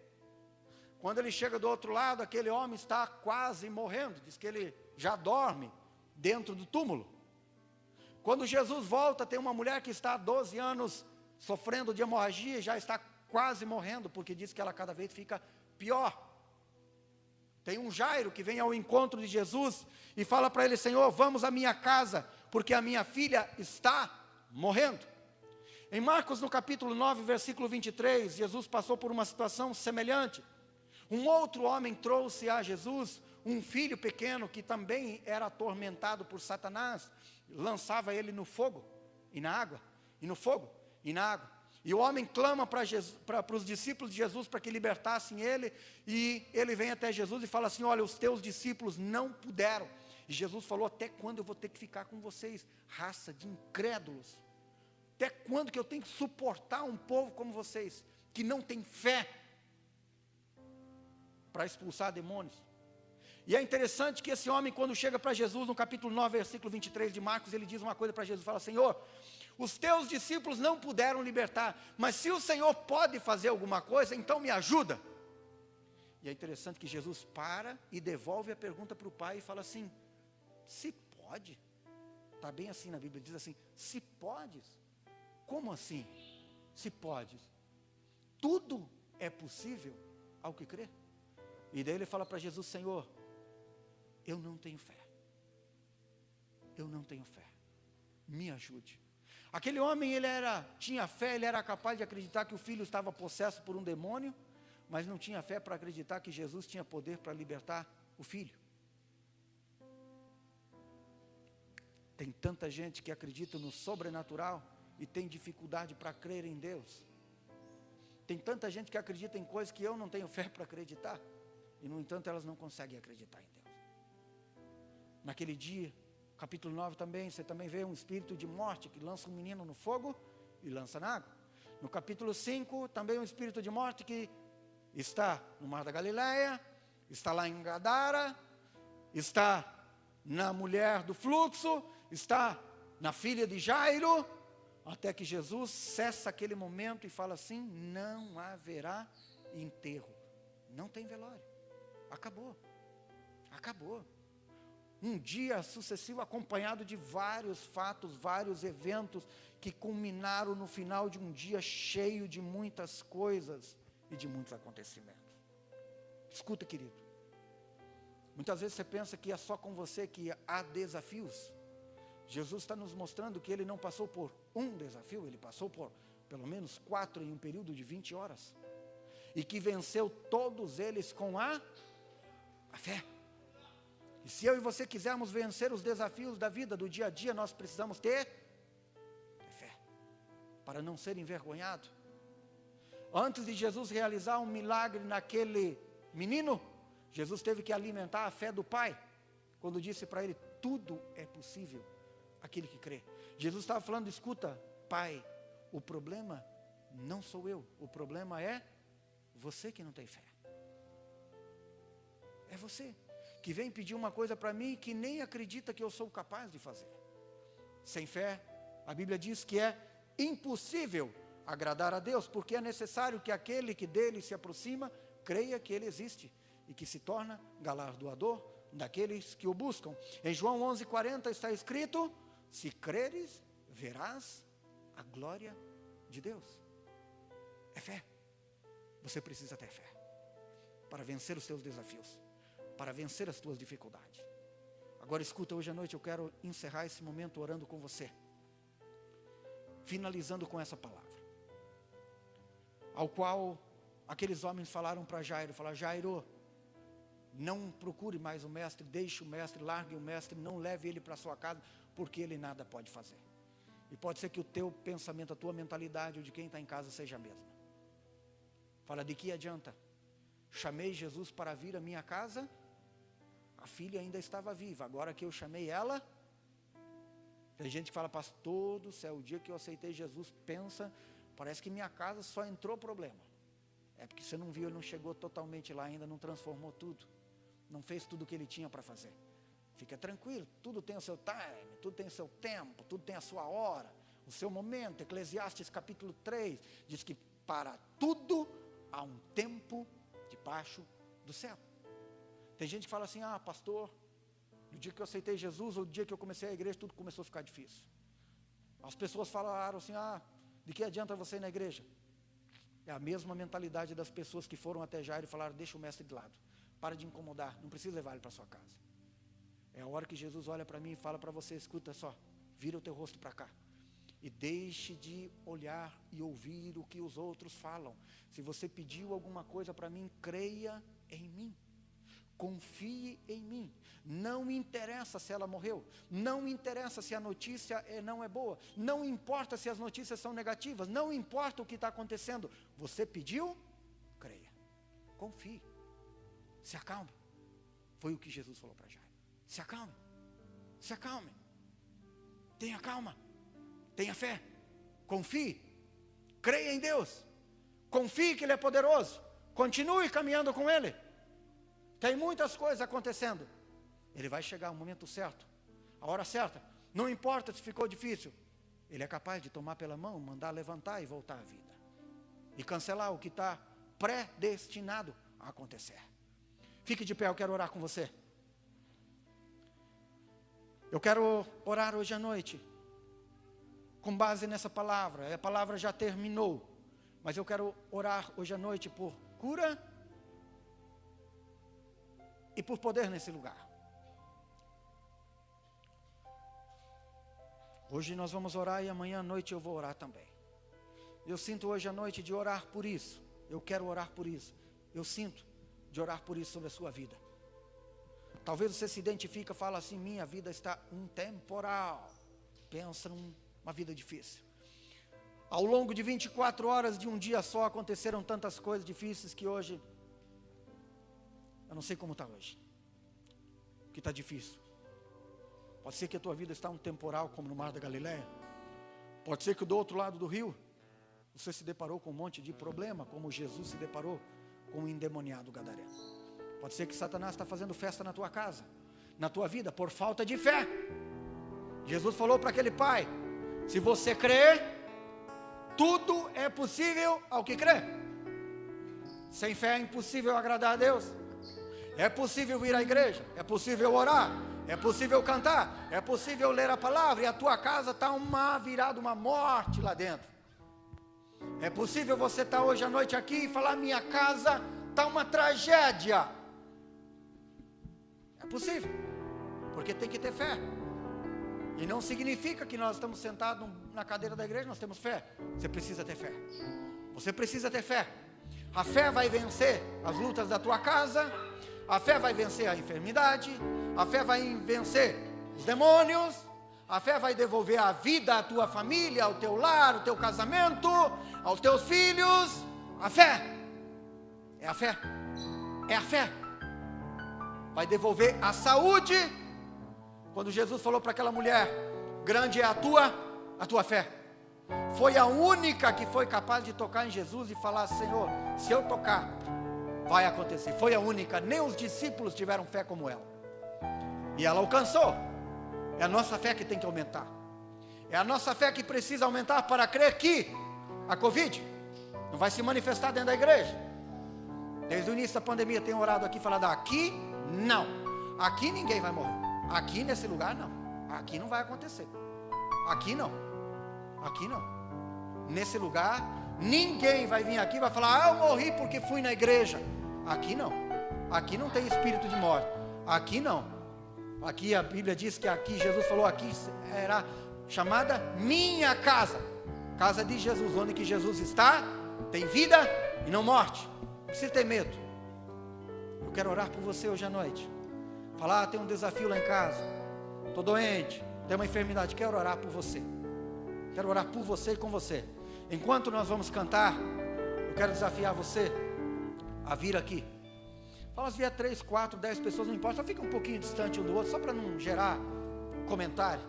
Quando ele chega do outro lado, aquele homem está quase morrendo, diz que ele já dorme dentro do túmulo. Quando Jesus volta, tem uma mulher que está há 12 anos sofrendo de hemorragia, já está quase morrendo, porque diz que ela cada vez fica pior. Tem um Jairo que vem ao encontro de Jesus e fala para ele, Senhor, vamos à minha casa, porque a minha filha está morrendo. Em Marcos, no capítulo 9, versículo 23, Jesus passou por uma situação semelhante. Um outro homem trouxe a Jesus um filho pequeno que também era atormentado por Satanás, lançava ele no fogo e na água, e no fogo e na água. E o homem clama para os discípulos de Jesus para que libertassem ele, e ele vem até Jesus e fala assim, olha, os teus discípulos não puderam. E Jesus falou, até quando eu vou ter que ficar com vocês, raça de incrédulos? Até quando que eu tenho que suportar um povo como vocês, que não tem fé para expulsar demônios? E é interessante que esse homem, quando chega para Jesus, no capítulo 9, versículo 23 de Marcos, ele diz uma coisa para Jesus, fala, Senhor, os teus discípulos não puderam libertar, mas se o Senhor pode fazer alguma coisa, então me ajuda. E é interessante que Jesus para e devolve a pergunta para o pai e fala assim, se pode? Está bem assim na Bíblia, diz assim, se podes? Como assim? Se podes? Tudo é possível ao que crê. E daí ele fala para Jesus, Senhor, eu não tenho fé. Eu não tenho fé. Me ajude. Aquele homem, tinha fé, ele era capaz de acreditar que o filho estava possesso por um demônio, mas não tinha fé para acreditar que Jesus tinha poder para libertar o filho. Tem tanta gente que acredita no sobrenatural e tem dificuldade para crer em Deus. Tem tanta gente que acredita em coisas que eu não tenho fé para acreditar, e no entanto elas não conseguem acreditar em Deus. Naquele dia, capítulo 9 também, você também vê um espírito de morte que lança um menino no fogo e lança na água. No capítulo 5, também um espírito de morte que está no mar da Galileia, está lá em Gadara, está na mulher do fluxo, está na filha de Jairo, até que Jesus cessa aquele momento e fala assim, não haverá enterro. Não tem velório. Acabou. Acabou. Um dia sucessivo acompanhado de vários fatos, vários eventos que culminaram no final de um dia cheio de muitas coisas e de muitos acontecimentos. Escuta, querido, muitas vezes você pensa que é só com você que há desafios. Jesus está nos mostrando que ele não passou por um desafio, ele passou por pelo menos 4 em um período de 20 horas. E que venceu todos eles com a fé. E se eu e você quisermos vencer os desafios da vida, do dia a dia, nós precisamos ter fé, para não ser envergonhado. Antes de Jesus realizar um milagre naquele menino, Jesus teve que alimentar a fé do pai, quando disse para ele: tudo é possível aquele que crê. Jesus estava falando: escuta, pai, o problema não sou eu, o problema é você que não tem fé. É você que vem pedir uma coisa para mim que nem acredita que eu sou capaz de fazer. Sem fé, a Bíblia diz que é impossível agradar a Deus, porque é necessário que aquele que dele se aproxima creia que ele existe e que se torna galardoador daqueles que o buscam. Em João 11:40 está escrito: se creres, verás a glória de Deus. É fé. Você precisa ter fé para vencer os teus desafios, para vencer as tuas dificuldades. Agora escuta, hoje à noite eu quero encerrar esse momento orando com você, finalizando com essa palavra, ao qual aqueles homens falaram para Jairo, falaram: Jairo, não procure mais o mestre, deixe o mestre, largue o mestre, não leve ele para sua casa, porque ele nada pode fazer. E pode ser que o teu pensamento, a tua mentalidade, ou de quem está em casa, seja a mesma. Fala: de que adianta? Chamei Jesus para vir à minha casa, a filha ainda estava viva, agora que eu chamei ela. Tem gente que fala: pastor do céu, o dia que eu aceitei Jesus, pensa, parece que minha casa só entrou problema. É porque você não viu, ele não chegou totalmente lá ainda, não transformou tudo, não fez tudo o que ele tinha para fazer. Fica tranquilo, tudo tem o seu time, tudo tem o seu tempo, tudo tem a sua hora, o seu momento. Eclesiastes capítulo 3 diz que para tudo há um tempo debaixo do céu. Tem gente que fala assim: ah, pastor, do dia que eu aceitei Jesus, ou do dia que eu comecei a igreja, tudo começou a ficar difícil. As pessoas falaram assim: ah, de que adianta você ir na igreja? É a mesma mentalidade das pessoas que foram até Jairo e falaram: deixa o mestre de lado, para de incomodar, não precisa levar ele para sua casa. É a hora que Jesus olha para mim e fala para você: escuta só, vira o teu rosto para cá e deixe de olhar e ouvir o que os outros falam. Se você pediu alguma coisa para mim, creia em mim, confie em mim. Não interessa se ela morreu, não interessa se a notícia não é boa, não importa se as notícias são negativas, não importa o que está acontecendo. Você pediu, creia, confie, se acalme. Foi o que Jesus falou para Jairo: se acalme, se acalme, tenha calma, tenha fé, confie, creia em Deus, confie que Ele é poderoso, continue caminhando com Ele. Tem muitas coisas acontecendo, Ele vai chegar o momento certo, a hora certa. Não importa se ficou difícil, Ele é capaz de tomar pela mão, mandar levantar e voltar à vida, e cancelar o que está predestinado a acontecer. Fique de pé, eu quero orar com você. Eu quero orar hoje à noite, com base nessa palavra. A palavra já terminou, mas eu quero orar hoje à noite por cura e por poder nesse lugar. Hoje nós vamos orar e amanhã à noite eu vou orar também. Eu sinto hoje à noite de orar por isso. Eu quero orar por isso. Eu sinto de orar por isso sobre a sua vida. Talvez você se identifica, fala assim: minha vida está intemporal. Pensa numa vida difícil. Ao longo de 24 horas de um dia só aconteceram tantas coisas difíceis que hoje, eu não sei como está hoje, que está difícil. Pode ser que a tua vida está um temporal como no Mar da Galileia. Pode ser que do outro lado do rio você se deparou com um monte de problema, como Jesus se deparou com um endemoniado gadareno. Pode ser que Satanás está fazendo festa na tua casa, na tua vida, por falta de fé. Jesus falou para aquele pai: se você crer, tudo é possível ao que crê. Sem fé é impossível agradar a Deus. É possível vir à igreja, é possível orar, é possível cantar, é possível ler a palavra, e a tua casa está virada uma morte lá dentro. É possível você estar hoje à noite aqui e falar: minha casa está uma tragédia. É possível, porque tem que ter fé. E não significa que nós estamos sentados na cadeira da igreja, nós temos fé. Você precisa ter fé. Você precisa ter fé. A fé vai vencer as lutas da tua casa. A fé vai vencer a enfermidade. A fé vai vencer os demônios. A fé vai devolver a vida à tua família, ao teu lar, ao teu casamento, aos teus filhos. A fé. É a fé. É a fé. Vai devolver a saúde. Quando Jesus falou para aquela mulher: grande é a tua fé. Foi a única que foi capaz de tocar em Jesus e falar: Senhor, se eu tocar, vai acontecer. Foi a única, nem os discípulos tiveram fé como ela. E ela alcançou. É a nossa fé que tem que aumentar. É a nossa fé que precisa aumentar para crer que a Covid não vai se manifestar dentro da igreja. Desde o início da pandemia tenho orado aqui, falado: aqui não. Aqui ninguém vai morrer. Aqui nesse lugar não. Aqui não vai acontecer. Aqui não. Aqui não. Nesse lugar ninguém vai vir aqui e vai falar: eu morri porque fui na igreja. Aqui não. Aqui não tem espírito de morte. Aqui não. Aqui a Bíblia diz que aqui Jesus falou: aqui era chamada minha casa. Casa de Jesus. Onde que Jesus está, tem vida e não morte. Não precisa ter medo. Eu quero orar por você hoje à noite. Falar: tem um desafio lá em casa, estou doente, tem uma enfermidade. Quero orar por você. Quero orar por você e com você. Enquanto nós vamos cantar, eu quero desafiar você a vir aqui. Fala, se vier 3, 4, 10 pessoas, não importa, só fica um pouquinho distante um do outro, só para não gerar comentário.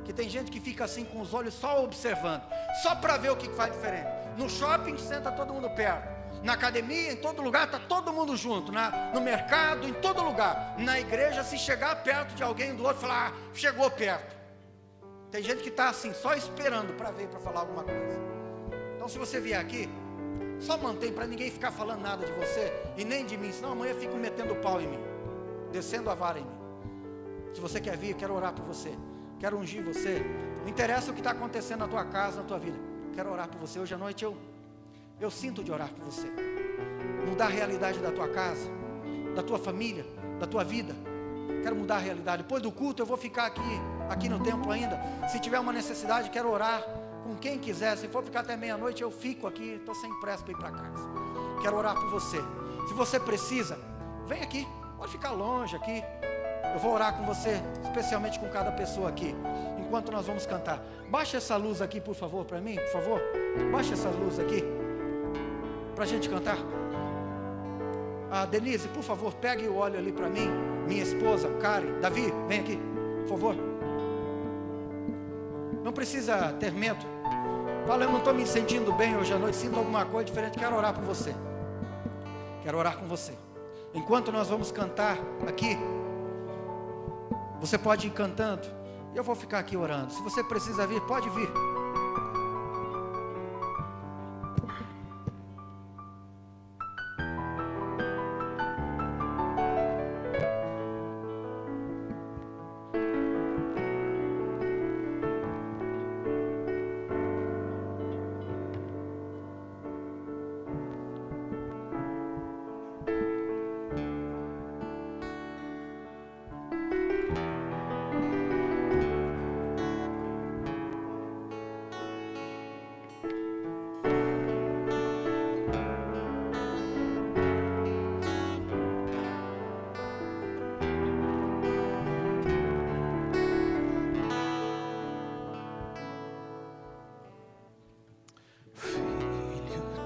Que tem gente que fica assim com os olhos só observando, só para ver o que faz diferente. No shopping senta todo mundo perto. Na academia, em todo lugar, está todo mundo junto. No mercado, em todo lugar. Na igreja, se chegar perto de alguém do outro, falar: chegou perto. Tem gente que está assim, só esperando para ver, para falar alguma coisa. Então, se você vier aqui, só mantém, para ninguém ficar falando nada de você e nem de mim, senão amanhã eu fico metendo pau em mim, descendo a vara em mim. Se você quer vir, eu quero orar por você, quero ungir você. Não interessa o que está acontecendo na tua casa, na tua vida, quero orar por você. Hoje à noite eu sinto de orar por você. Mudar a realidade da tua casa, da tua família, da tua vida. Quero mudar a realidade. Depois do culto eu vou ficar aqui no templo ainda. Se tiver uma necessidade, quero orar com quem quiser. Se for ficar até meia-noite, eu fico aqui. Estou sem pressa para ir para casa. Quero orar por você. Se você precisa, vem aqui. Pode ficar longe aqui. Eu vou orar com você, especialmente com cada pessoa aqui, enquanto nós vamos cantar. Baixa essa luz aqui, por favor, para mim, por favor. Baixa essa luz aqui, para a gente cantar. Denise, por favor, pegue o óleo ali para mim. Minha esposa, Karen, Davi, vem aqui, por favor. Não precisa ter medo. Fala: eu não estou me sentindo bem hoje à noite, sinto alguma coisa diferente. Quero orar por você. Quero orar com você. Enquanto nós vamos cantar aqui, você pode ir cantando e eu vou ficar aqui orando. Se você precisa vir, pode vir.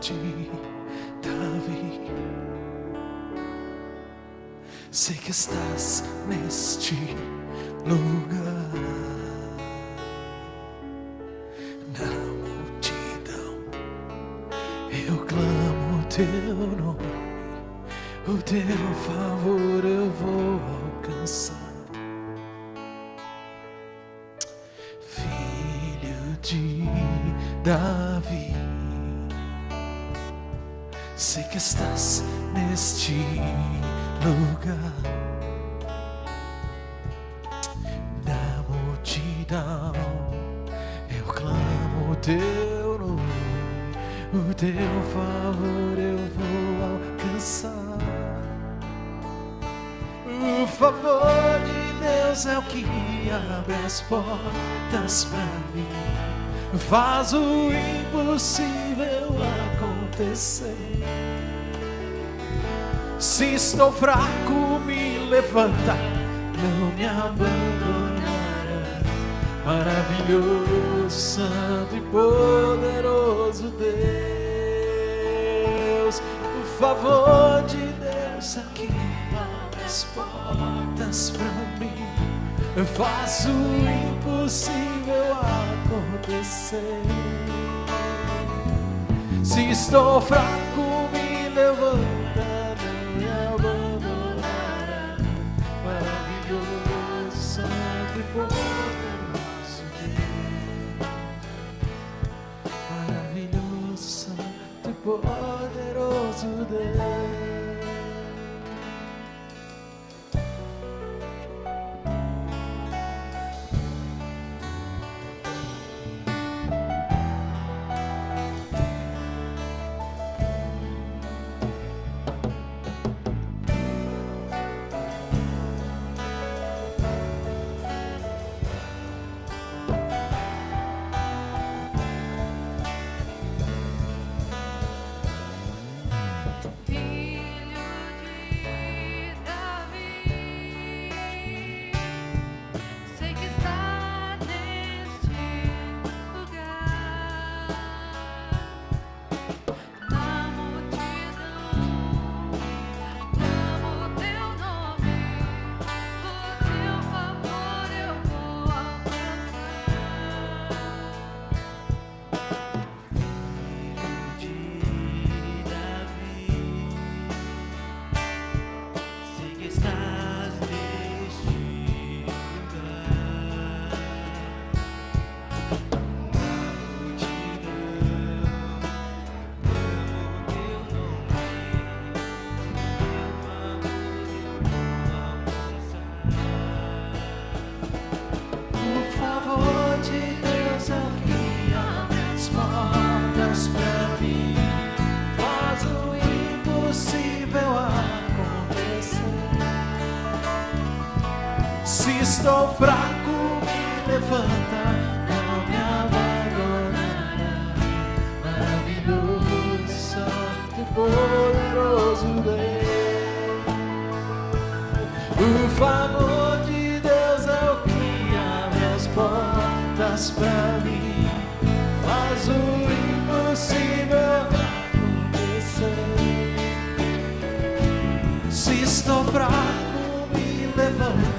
de Davi, sei que estás neste lugar. Na multidão eu clamo teu nome, o teu favor eu vou alcançar. Filho de Davi, sei que estás neste lugar. Na multidão eu clamo o teu nome, o teu favor eu vou alcançar. O favor de Deus é o que abre as portas pra mim, faz o impossível acontecer. Se estou fraco, me levanta, não me abandonarás. Maravilhoso, santo e poderoso Deus, o favor de Deus aqui abre as portas pra mim, faço o impossível acontecer. Se estou fraco, me levanta, não me abandonará. Maravilhoso, santo e poderoso Deus, maravilhoso, santo e poderoso Deus. Estou fraco, me levanta, não me abandonará. Maravilhoso, santo e poderoso Deus, o favor de Deus é o que abre as portas pra mim, faz o impossível acontecer. Se estou fraco, me levanta,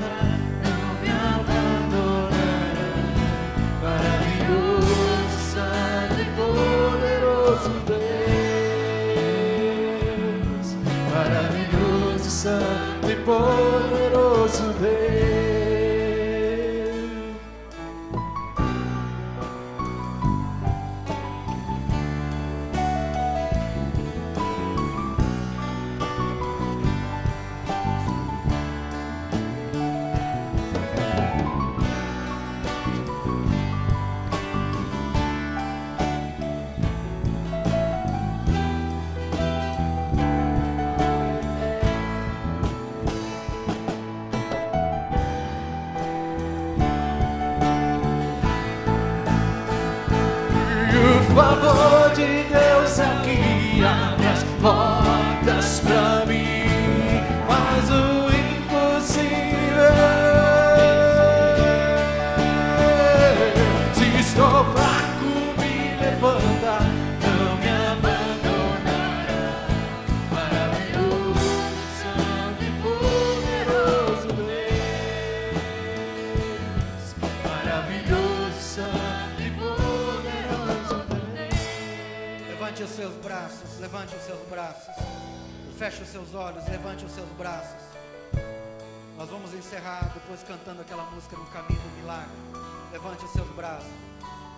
santo e poderoso Deus. O favor de Deus aqui abre as portas pra mim, faz o impossível. Se estou fraco, me levanta, não me abandonará. Maravilhoso, santo e poderoso Deus, maravilhoso, santo e poderoso Deus. Levante os seus braços, levante os seus braços. Feche os seus olhos, levante os seus braços. Nós vamos encerrar depois cantando aquela música No Caminho do Milagre. Levante os seus braços.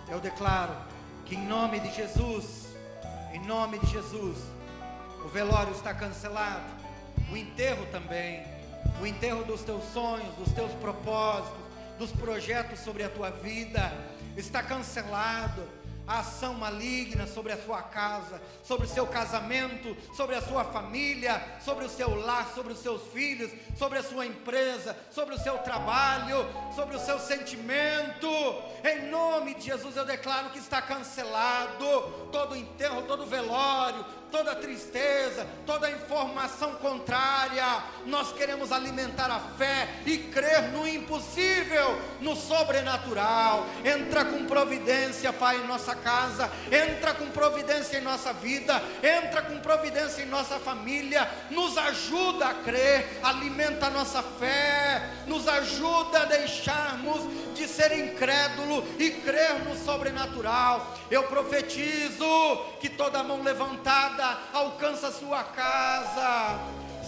Eu declaro que em nome de Jesus, o velório está cancelado. o enterro também, o enterro dos teus sonhos, dos teus propósitos, dos projetos sobre a tua vida. Está cancelado a ação maligna sobre a sua casa, sobre o seu casamento, sobre a sua família, sobre o seu lar, sobre os seus filhos, sobre a sua empresa, sobre o seu trabalho, sobre o seu sentimento. Em nome de Jesus eu declaro que está cancelado todo enterro, todo velório, toda tristeza, toda informação contrária. Nós queremos alimentar a fé e crer no impossível, no sobrenatural. Entra com providência, Pai, em nossa casa, entra com providência em nossa vida, entra com providência em nossa família, nos ajuda a crer, alimenta a nossa fé, nos ajuda a deixarmos de ser incrédulo e crer no sobrenatural. Eu profetizo que toda mão levantada alcança a sua casa,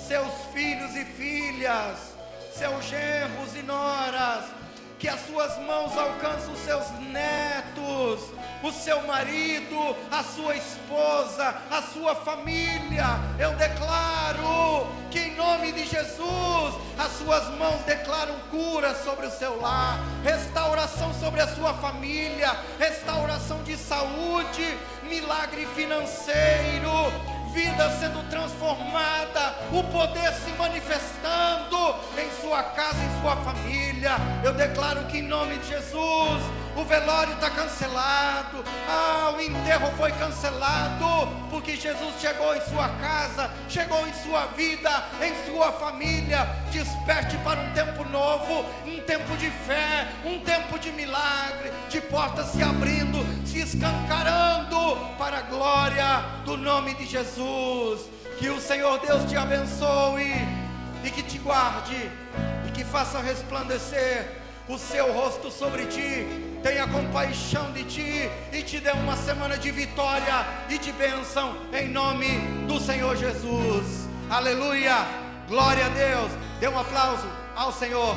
seus filhos e filhas, seus genros e noras, que as suas mãos alcançam os seus netos, o seu marido, a sua esposa, a sua família. Eu declaro que em nome de Jesus, as suas mãos declaram cura sobre o seu lar, restauração sobre a sua família, restauração de saúde, milagre financeiro, vida sendo transformada, o poder se manifestando em sua casa, em sua família. Eu declaro que em nome de Jesus, o velório está cancelado, o enterro foi cancelado, porque Jesus chegou em sua casa, chegou em sua vida, em sua família. Desperte para um tempo novo, um tempo de fé, um tempo de milagre, de portas se abrindo, se escancarando para a glória do nome de Jesus. Que o Senhor Deus te abençoe e que te guarde e que faça resplandecer o seu rosto sobre ti, tenha compaixão de ti e te dê uma semana de vitória e de bênção em nome do Senhor Jesus. Aleluia, glória a Deus. Dê um aplauso ao Senhor.